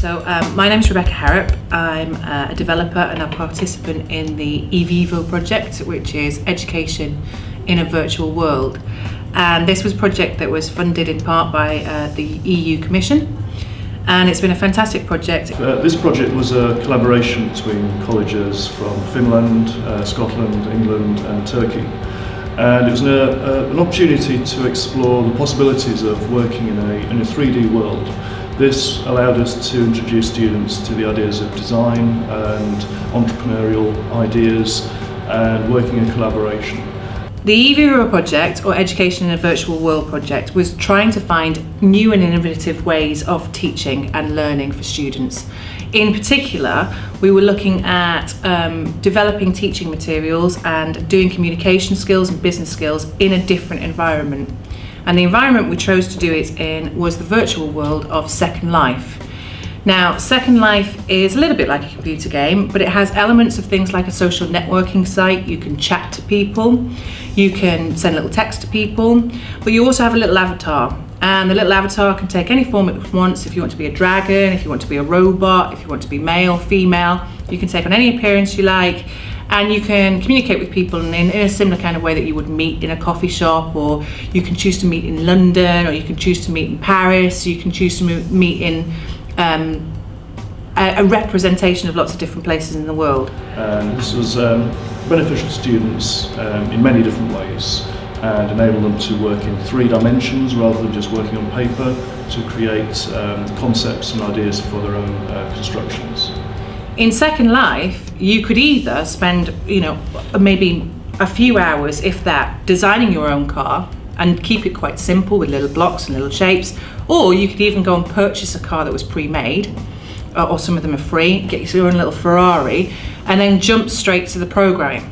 My name is Rebecca Harrop. I'm a developer and a participant in the E-Viwo project, which is education in a virtual world. And this was a project that was funded in part by the EU Commission. And it's been a fantastic project. This project was a collaboration between colleges from Finland, Scotland, England and Turkey. And it was an opportunity to explore the possibilities of working in a 3D world. This allowed us to introduce students to the ideas of design and entrepreneurial ideas and working in collaboration. The E-Viwo project, or Education in a Virtual World project, was trying to find new and innovative ways of teaching and learning for students. In particular, we were looking at developing teaching materials and doing communication skills and business skills in a different environment. And the environment we chose to do it in was the virtual world of Second Life. Now, Second Life is a little bit like a computer game, but it has elements of things like a social networking site. You can chat to people, you can send little text to people, but you also have a little avatar. And the little avatar can take any form it wants. If you want to be a dragon, if you want to be a robot, if you want to be male, female, you can take on any appearance you like. And you can communicate with people in a similar kind of way that you would meet in a coffee shop, or you can choose to meet in London, or you can choose to meet in Paris, you can choose to meet in a representation of lots of different places in the world. This was beneficial to students in many different ways and enabled them to work in 3 dimensions rather than just working on paper, to create concepts and ideas for their own constructions. In Second Life, you could either spend, maybe a few hours, if that, designing your own car and keep it quite simple with little blocks and little shapes, or you could even go and purchase a car that was pre-made, or some of them are free, get your own little Ferrari, and then jump straight to the programming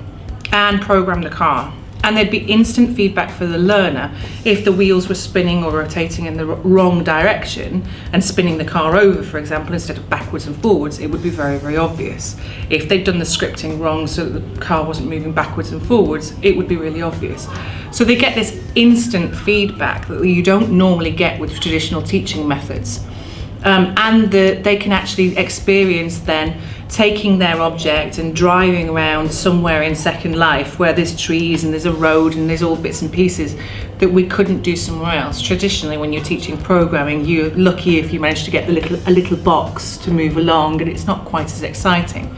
and program the car. And there'd be instant feedback for the learner if the wheels were spinning or rotating in the wrong direction and spinning the car over, for example, instead of backwards and forwards. It would be very, very obvious. If they'd done the scripting wrong so that the car wasn't moving backwards and forwards, it would be really obvious. So they get this instant feedback that you don't normally get with traditional teaching methods. They can actually experience then taking their object and driving around somewhere in Second Life where there's trees and there's a road and there's all bits and pieces that we couldn't do somewhere else. Traditionally, when you're teaching programming, you're lucky if you manage to get a little box to move along, and it's not quite as exciting.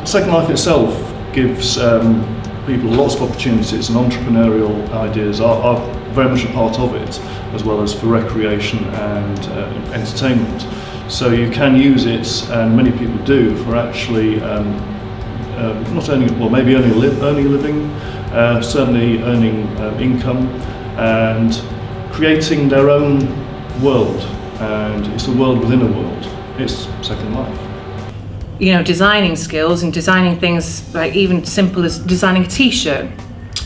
Second Life itself gives people lots of opportunities, and entrepreneurial ideas are very much a part of it, as well as for recreation and entertainment. So you can use it, and many people do, for actually not earning, well, maybe earning a living, certainly earning income, and creating their own world. And it's a world within a world. It's Second Life. Designing skills and designing things like even simple as designing a t-shirt.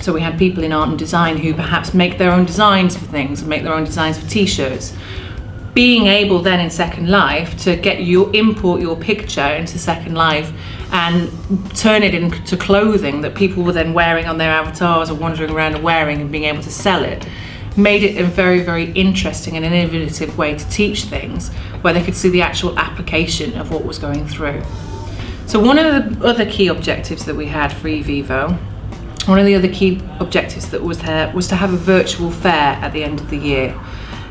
So we had people in art and design who perhaps make their own designs for things and make their own designs for t-shirts. Being able then in Second Life to import your picture into Second Life and turn it into clothing that people were then wearing on their avatars or wandering around and wearing, and being able to sell it, made it a very, very interesting and innovative way to teach things, where they could see the actual application of what was going through. So one of the other key objectives that we had for E-Viwo, one of the other key objectives that was there, was to have a virtual fair at the end of the year.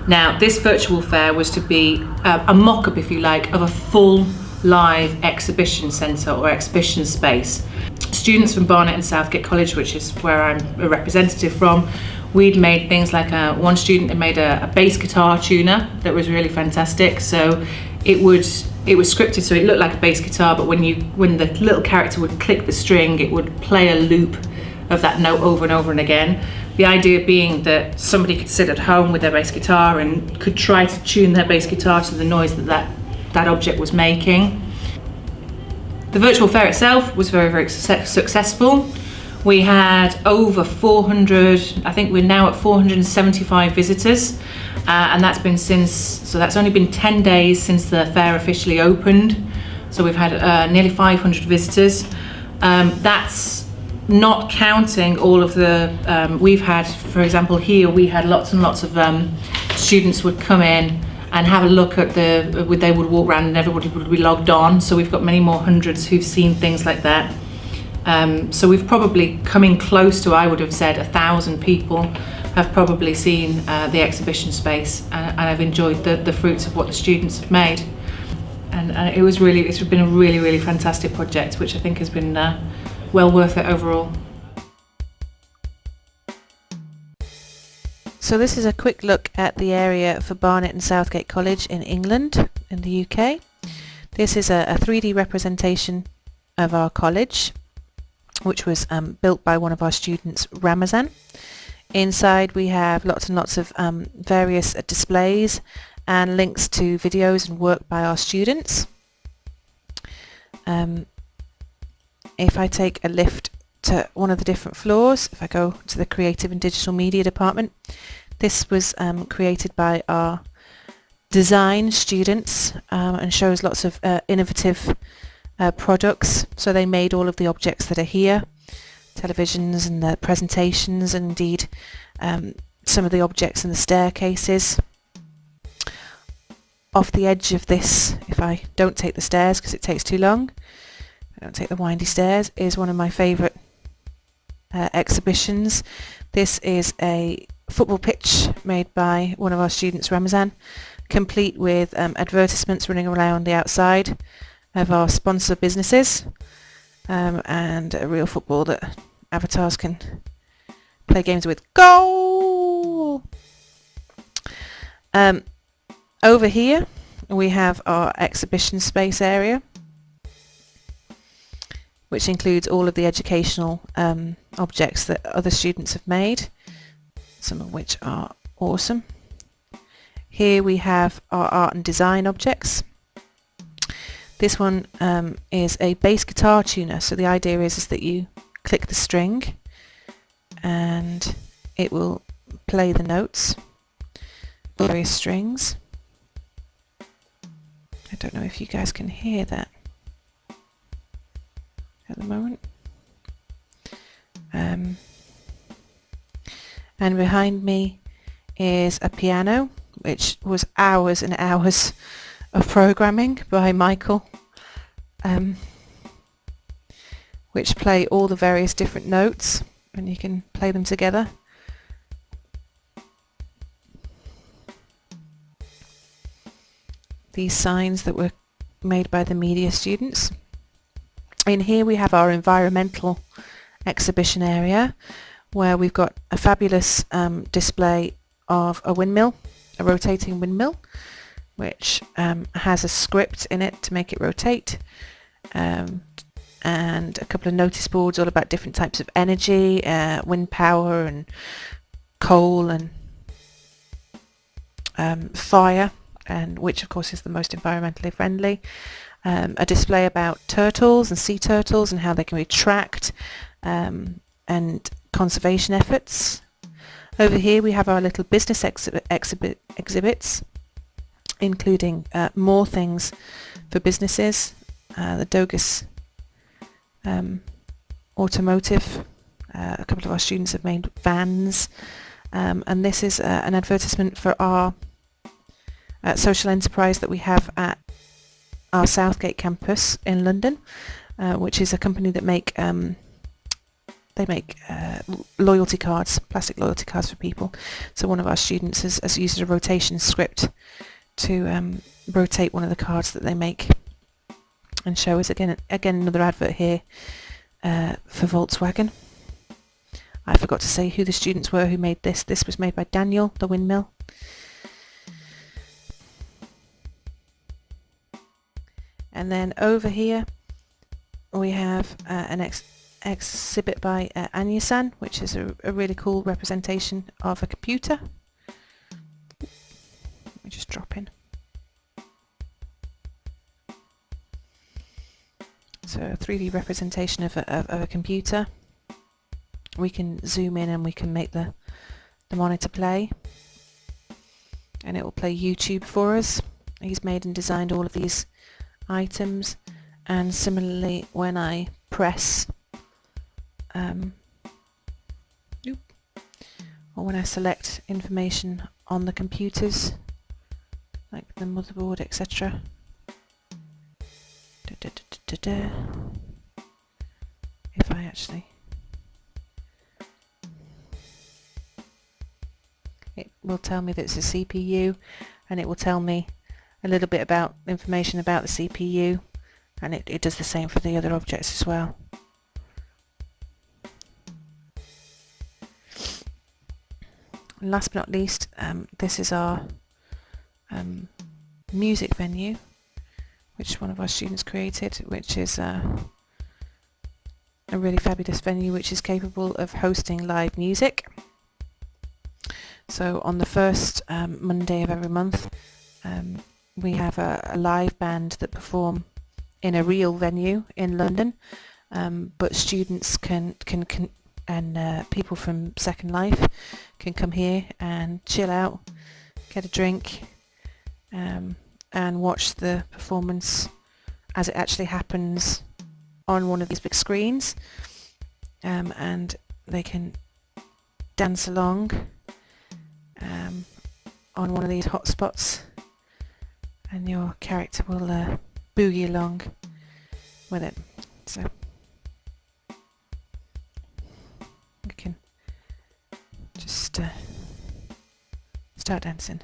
Now, this virtual fair was to be a mock-up, if you like, of a full live exhibition centre or exhibition space. Students from Barnet and Southgate College, which is where I'm a representative from, we'd made things like one student had made a bass guitar tuner that was really fantastic. So it was scripted, so it looked like a bass guitar, but when the little character would click the string, it would play a loop of that note over and over and again. The idea being that somebody could sit at home with their bass guitar and could try to tune their bass guitar to the noise that object was making. The virtual fair itself was very, very successful. We had over 400, I think we're now at 475 visitors, and that's only been 10 days since the fair officially opened. So we've had nearly 500 visitors. That's not counting all of the, we've had, for example, here we had lots and lots of students would come in and have a look at they would walk around and everybody would be logged on. So we've got many more hundreds who've seen things like that. So we've probably coming close to, I would have said, 1,000 people have probably seen the exhibition space, and I've enjoyed the fruits of what the students have made. And it's been a really, really fantastic project, which I think has been well worth it overall. So this is a quick look at the area for Barnet and Southgate College in England, in the UK. This is a 3D representation of our college, which was built by one of our students, Ramazan. Inside we have lots and lots of various displays and links to videos and work by our students. If I take a lift to one of the different floors, if I go to the Creative and Digital Media department, this was created by our design students and shows lots of innovative products. So they made all of the objects that are here, televisions and the presentations, and indeed some of the objects in the staircases. Off the edge of this, if I don't take the stairs because it takes too long, I don't take the windy stairs, is one of my favourite exhibitions. This is a football pitch made by one of our students, Ramazan, complete with advertisements running around the outside of our sponsor businesses, and a real football that avatars can play games with. Goal! Over here we have our exhibition space area, which includes all of the educational objects that other students have made, some of which are awesome. Here we have our art and design objects. This one is a bass guitar tuner, so the idea is that you click the string and it will play the notes, various strings. I don't know if you guys can hear that at the moment. And behind me is a piano, which was hours and hours of programming by Michael, which play all the various different notes, and you can play them together. These signs that were made by the media students. In here we have our environmental exhibition area, where we've got a fabulous display of a windmill, a rotating windmill, which has a script in it to make it rotate, and a couple of notice boards all about different types of energy, wind power and coal and fire, and which of course is the most environmentally friendly. A display about turtles and sea turtles and how they can be tracked, and conservation efforts. Over here we have our little business exhibits, including more things for businesses. The Dogus automotive, a couple of our students have made vans, and this is an advertisement for our social enterprise that we have at our Southgate campus in London, which is a company that make loyalty cards, plastic loyalty cards for people. So one of our students has used a rotation script to rotate one of the cards that they make, and show us again another advert here for Volkswagen. I forgot to say who the students were who made this. This was made by Daniel, the windmill. And then over here we have an exhibit by Anya-san, which is a really cool representation of a computer. Let me just drop in. So a 3D representation of a computer. We can zoom in and we can make the monitor play, and it will play YouTube for us. He's made and designed all of these items, and similarly when I press or when I select information on the computers, like the motherboard, etc. If I actually... It will tell me that it's a CPU, and it will tell me a little bit about information about the CPU, and it does the same for the other objects as well. And last but not least, this is our music venue, which one of our students created, which is a really fabulous venue which is capable of hosting live music. So on the first Monday of every month, we have a live band that perform in a real venue in London, but students can and people from Second Life can come here and chill out, get a drink, and watch the performance as it actually happens on one of these big screens, and they can dance along on one of these hotspots, and your character will boogie along with it. So you can just start dancing.